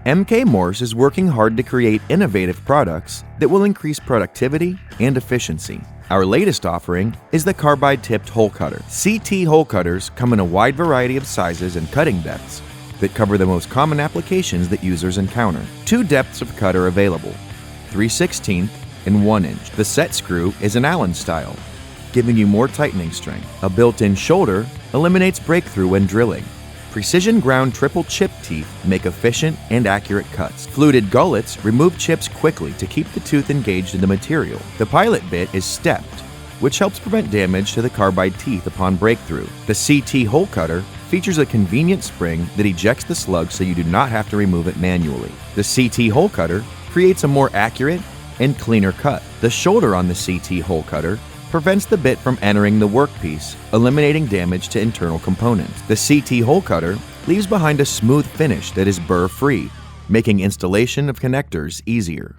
MK Morse is working hard to create innovative products that will increase productivity and efficiency. Our latest offering is the carbide-tipped hole cutter. CT hole cutters come in a wide variety of sizes and cutting depths that cover the most common applications that users encounter. Two depths of cutter available, 3/16 and 1 inch. The set screw is an Allen style, giving you more tightening strength. A built-in shoulder eliminates breakthrough when drilling. Precision ground triple chip teeth make efficient and accurate cuts. Fluted gullets remove chips quickly to keep the tooth engaged in the material. The pilot bit is stepped, which helps prevent damage to the carbide teeth upon breakthrough. The CT hole cutter features a convenient spring that ejects the slug so you do not have to remove it manually. The CT hole cutter creates a more accurate and cleaner cut. The shoulder on the CT hole cutter prevents the bit from entering the workpiece, eliminating damage to internal components. The CT hole cutter leaves behind a smooth finish that is burr-free, making installation of connectors easier.